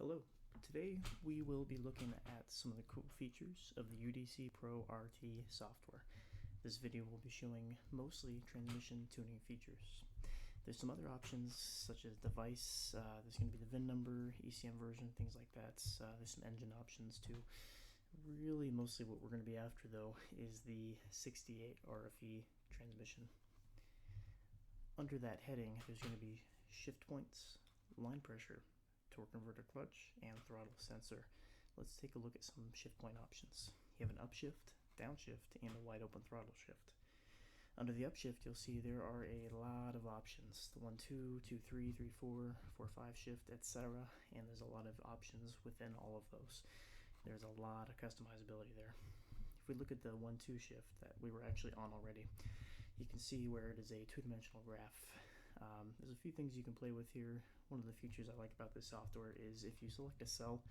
Hello, today we will be looking at some of the cool features of the UDC Pro RT software. This video will be showing mostly transmission tuning features. There's some other options such as device, there's going to be the VIN number, ECM version, things like that. There's some engine options too. Really mostly what we're going to be after though is the 68 RFE transmission. Under that heading there's going to be shift points, line pressure, torque converter clutch, and throttle sensor. Let's take a look at some shift point options. You have an upshift, downshift, and a wide open throttle shift. Under the upshift you'll see there are a lot of options. The 1, 2, 2, 3, 3, 4, 4, 5 shift, etc. And there's a lot of options within all of those. There's a lot of customizability there. If we look at the 1, 2 shift that we were actually on already, you can see where it is a two-dimensional graph. There's a few things you can play with here. One of the features I like about this software is if you select a cell,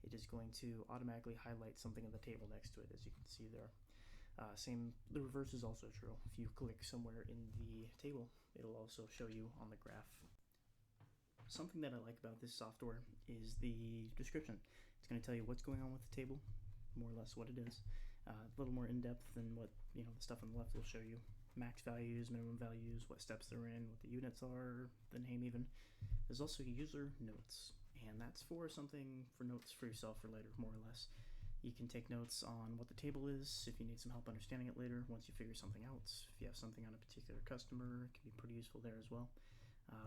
it is going to automatically highlight something in the table next to it, as you can see there. The reverse is also true. If you click somewhere in the table, it'll also show you on the graph. Something that I like about this software is the description. It's going to tell you what's going on with the table, more or less what it is. A little more in-depth than what the stuff on the left will show you. Max values, minimum values, what steps they're in, what the units are, the name even. There's also user notes, and that's for notes for yourself for later, more or less. You can take notes on what the table is if you need some help understanding it later once you figure something out. If you have something on a particular customer, it can be pretty useful there as well.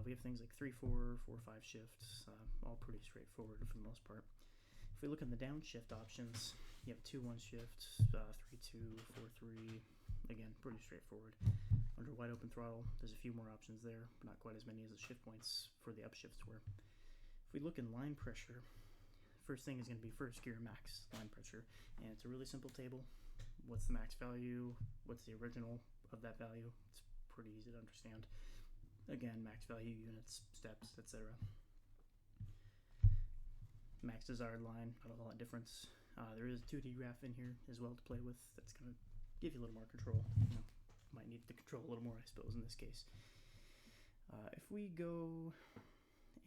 We have things like 3, 4, 4, 5 shifts, all pretty straightforward for the most part. If we look in the downshift options, you have 2, 1 shift, 3, 2, 4, 3. Again, pretty straightforward. Under wide open throttle, there's a few more options there, but not quite as many as the shift points for the upshifts were. If we look in line pressure, first thing is going to be first gear max line pressure, and it's a really simple table. What's the max value? What's the original of that value? It's pretty easy to understand. Again, max value, units, steps, etc. Max desired line, not a lot of difference. There is a 2D graph in here as well to play with. That's going to give you a little more control. Might need to control a little more, I suppose, in this case. If we go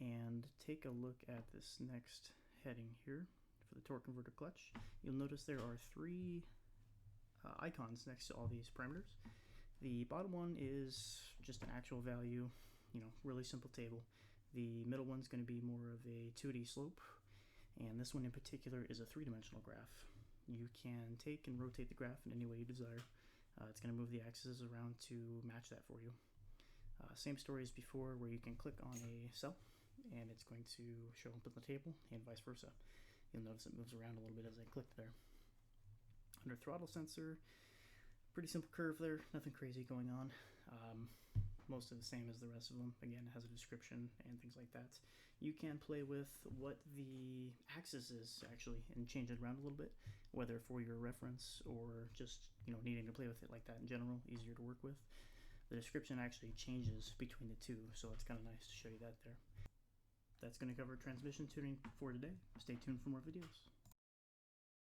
and take a look at this next heading here for the torque converter clutch, you'll notice there are 3 icons next to all these parameters. The bottom one is just an actual value, really simple table. The middle one's going to be more of a 2D slope, and this one in particular is a 3-dimensional graph. You can take and rotate the graph in any way you desire. It's going to move the axes around to match that for you. Same story as before, where you can click on a cell and it's going to show up on the table, and vice versa. You'll notice it moves around a little bit as I click there. Under throttle sensor, pretty simple curve there, nothing crazy going on. Most of the same as the rest of them. Again, it has a description and things like that. You can play with what the axis is actually and change it around a little bit, whether for your reference or just needing to play with it like that in general, easier to work with. The description actually changes between the two, so it's kind of nice to show you that there. That's going to cover transmission tuning for today. Stay tuned for more videos.